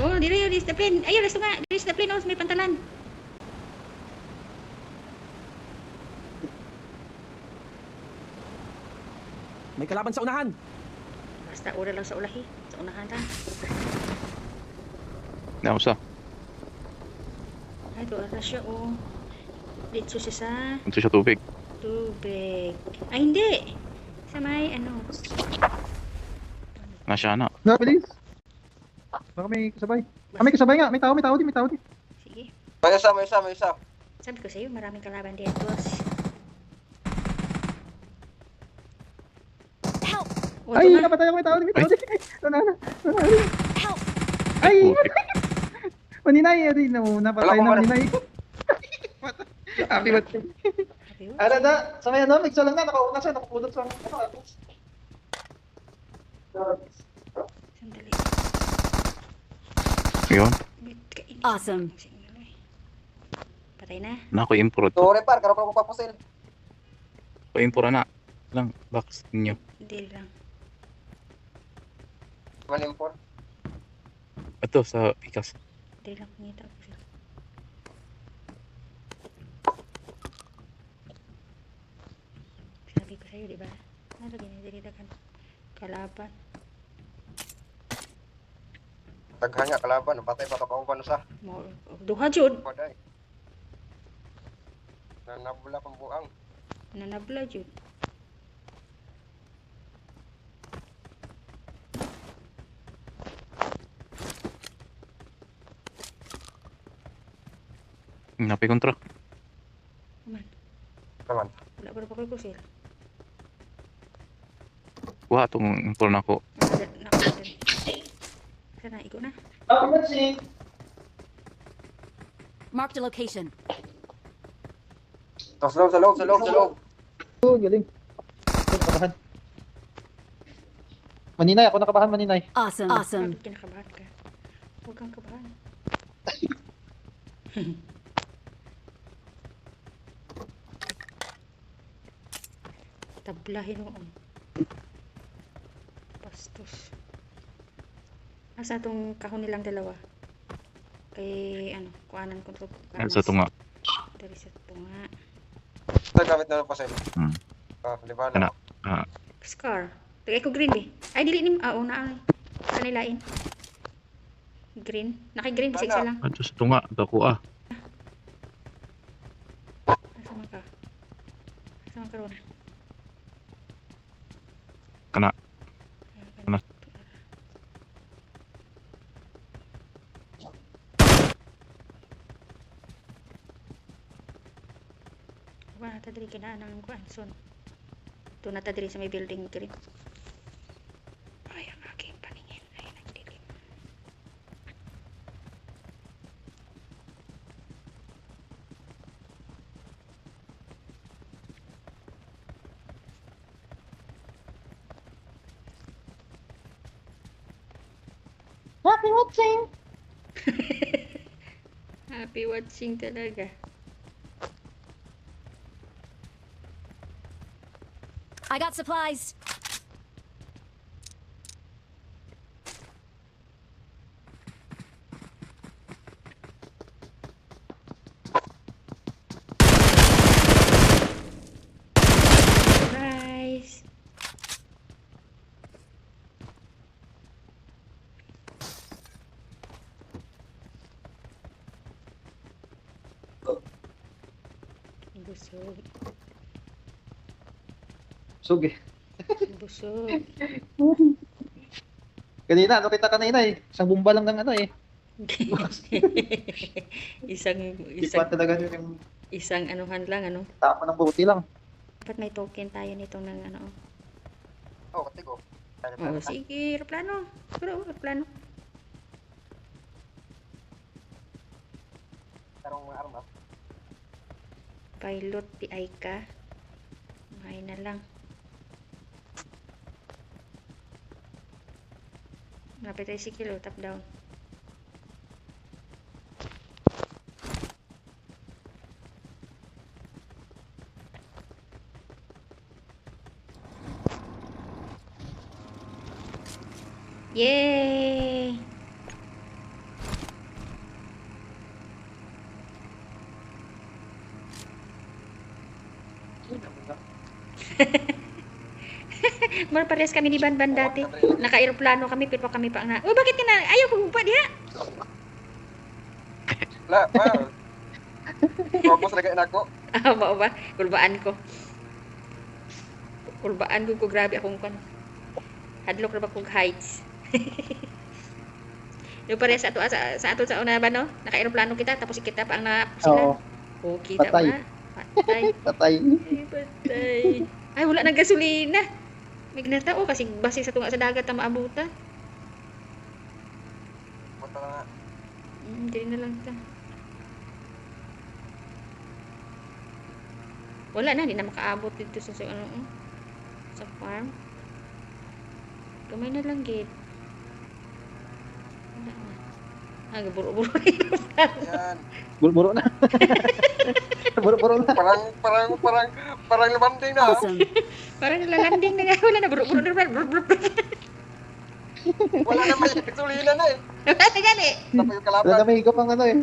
Oh, diri yung discipline. Ayun, resto nga. Discipline, oh, may pantalan. May kalaban sa unahan. Basta ura lang sa ulahi. Sa unahan lang. Nausa. Ay, doon na siya, oh. Dito siya sa Ito siya tubig. tubig. Ay, hindi. Sa may, ano. Nasya na. Na, bilis. Baka may kasabay. May kasabay nga. May tao din. Sige. May isa. Sabi ko sa'yo, maraming kalaban dito. Help! Oh, Ay, ito na. napatay ako. May tao din. Nanana. Help! Ay! Putik. Maninay. Ay, napatay Wala na ko, maninay. Happy birthday. Sabi ko, Ano na? Sa may ano? Mix lang na. Nakauna siya. Nakapulot sa ano. sandali. Yun. Awesome. Patay na. Nako impro to. Sorry par, karon ko papusil. O impro na. Lang. Box ninyo. Deal lang. Malimpor. Ito sa pikas. Deal lang. Pangita ko sila. Sabi ko sa'yo, di ba? Ano ginidiridagan? Kalaban. Daghan nga kalaban, patay pa to kauban sa. Duha jud. Paday. Nanabula kang buang. Nanabla jud. Napay kontra. Aman. Naman. Wala pa pa ko'y kusil. Kuha itong impro na ko. Nakadan. Sana, iko na. Happy birthday. Marked a location. Sa loob. Oh, galing. Ako nakabahan. Maninay, ako nakabahan, maninay. Awesome. Awesome. Bakit kinakabahan ka? Huwag kang kabahan. Tablahin mo. Bastos. Asa itong kahon nilang dalawa? Kay, ano, kuanan ko ito. Sa tunga. Dari sa tunga. Ito gamit na lang pasil. Hmm. Di ba Kana. na? Scar. Tagay ko green eh. Ay, dili ni... Ah, una ay. Kanilain. Green. Naki-green kasi isa lang. Ito sa tunga. Ito kuha. Asa man ka? Asa man ka ron? Kana. Kana. Wala na tadiri kinaan ng kuan. Son. Ito na tadiri sa may building green. Ay, ang aking paningin. Ay, nagdilim. Happy watching. Happy watching talaga. I got supplies. Surprise! Busog. Sugi. Busog. Kanina, ano kita kanina eh. Isang bumba lang ng ano eh. isang Ipan talaga yung isang anuhan lang, ano. tapa ng buti lang. Dapat may token tayo nitong ng ano. Oh, katigo. Oh, sige, aeroplano. Pero aeroplano. Tarong mga armas. Pilot PI ka. Mahay na lang. Malapit tayo si Kilo, top down. Yay! More parehas kami ni Banban dati. Naka-aeroplano kami, pero kami pa nga. Oh, bakit ka na? Ayaw ko pa diha. Wala, mal. Focus na kayo na ako. Ah, mao ba? Kulbaan ko. Kulbaan ko grabe akong kan. Hadlok ra ba kog heights. Yung pare sa ato sa una ba no? Naka-aeroplano kita tapos kita pa ang na sila. Oo. Oh, kita Patay. ba? Patay. Patay. Ay, patay. Ay, wala nang gasolina. May ginatao kasi base sa tunga sa dagat ang maabuta. Punta na nga. Hindi na lang ta. Wala na, hindi na makaabot dito sa ano, sa farm. Gamay na lang gate. Wala na. Ah, buro-buro na yung Yan. Buro na. Buro na. Parang lumanding na. Awesome. Parang nalalanding na nga. Wala na, buro-buro na. Buro-buro. Wala na may gasolina na eh. Wala na gani. Tapos yung Wala kalaban. na may higop ang ano eh.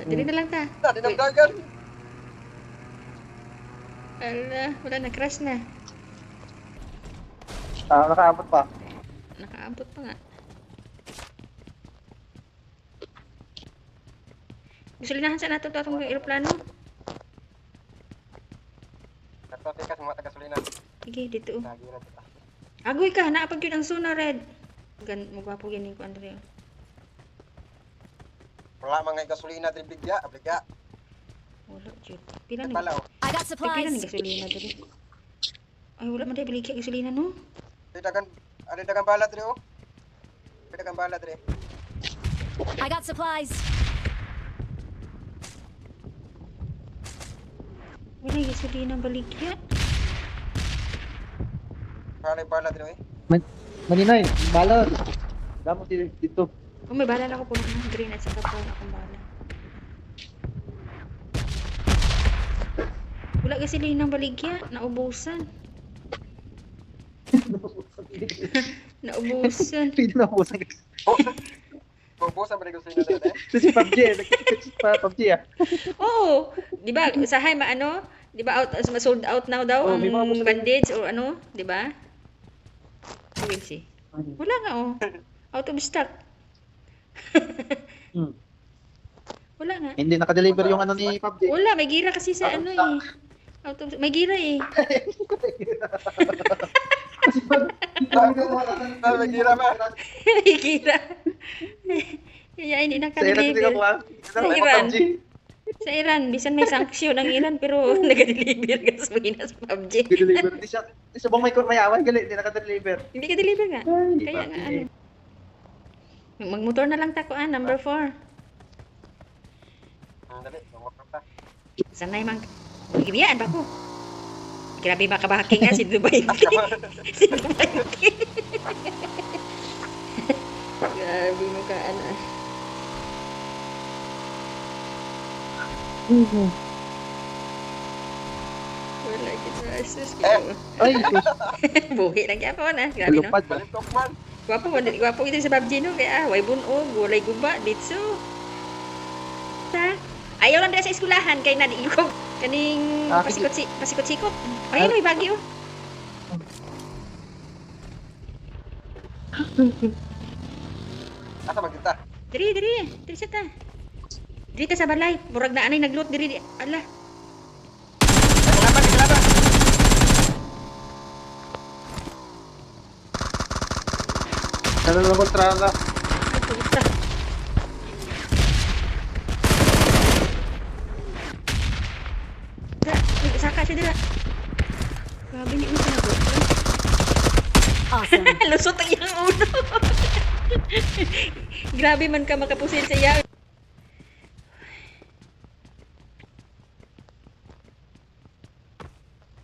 Dili na lang ta. Dinamdagan. Wala na, crash na. Nakaabot pa. Nakaabot pa nga. Gasolinahan sa nato to itong aeroplano. Nagpapikas mga taga-gasolina. Sige, dito. Lagi na kita. Agoy ka, naapag yun ang suna, Red. Magwapo yan ko, Andrea. Wala mga gasolina din bigya. Abligya. Wala, Jud. Pila ni? Balaw. I got Pila ni supplies. gasolina dali. Ay, wala man tayo biligya gasolina, no? Ada dagang balat rin oh. Ada dagang balat rin. I got supplies. Wala gasolina baligya. Kala balat rin eh. Maninay, balot. Damo dito. Oh, may bala na ako puno ng green at saka puno akong bala. Wala gasolina baligya. Naubusan. Naubusan. Pwede na po sa Bubusan ba rin gasolina na rin eh? Ito si PUBG eh. PUBG ah. Oo, 'di ba? Usahay maano? 'Di ba out sold out now daw Oh, ang may mga bus- bandage or ano, 'di ba? We'll see. Wala nga oh. Out of stock. Hmm. Wala nga. Hindi naka-deliver yung ano ni PUBG. Wala, may gira kasi sa ano eh. Out of may gira eh. May gira ba? May gira. Kaya hindi Sa Iran hindi ka naka-deliver. kuha. Sa Iran. Sa Iran, bisan may sanksyon ang Iran pero nag-deliver gasolina sa PUBG. Deliver. Di siya bang may awan gali, hindi naka-deliver. Hindi ka deliver nga. Ay, Kaya nga PUBG. ano. Magmotor na lang tako number 4. Dali, bumukap ka. Sanay mang gibiyaan ba ko? Grabe makabaking nga si Dubai. Si Dubai. Grabe mo ka ano. Wala kita asus ko. Ay, Buhi lang yan po na. Grabe no. lupad ba? Balitok man. Gwapo kita sa PUBG no kaya way bunog, walay guba ditso. Ta. Ayaw lang dira sa eskwelahan kay nadi ko kaning Ah, pasikot-sikot. Ayun may bagyo. Asa magkita? Diri sa ta. Diri ta sa balay, murag na anay nagloot diri. Ala. Ay, kalaban. Ano na kontra ka? Puta. Saka siya dira. Grabe ni usa na ko. Awesome. Lusot ang iyang ulo. Grabe man ka makapusil sa iya.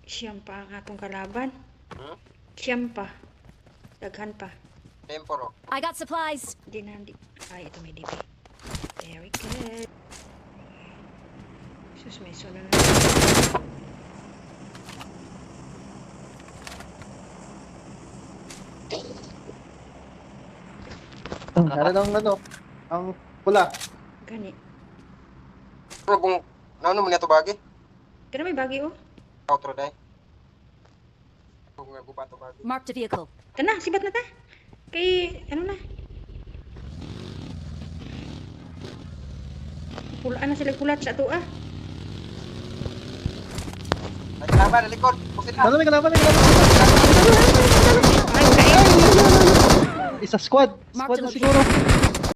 Siyam pa ang atong kalaban. Hmm? Siyam pa. Daghan pa. Temporo. I got supplies. Hindi na, hindi. Ay, ito may DP. Very good. Sus, may suna na. Ano, ang pula. Gani. Pero kung ano mo niya to bagi? Pero may bagi oh. Outro na eh. Kung gubat o bago. Marked a vehicle. Kana, sibat na ta. Kay, ano na. Pulaan na sila kulat sa ato ah. May kalaban, sa likod. Pusin na. May kalaban, may kalaban. Ay, kain. Isa squad. Marked Squad a na siguro.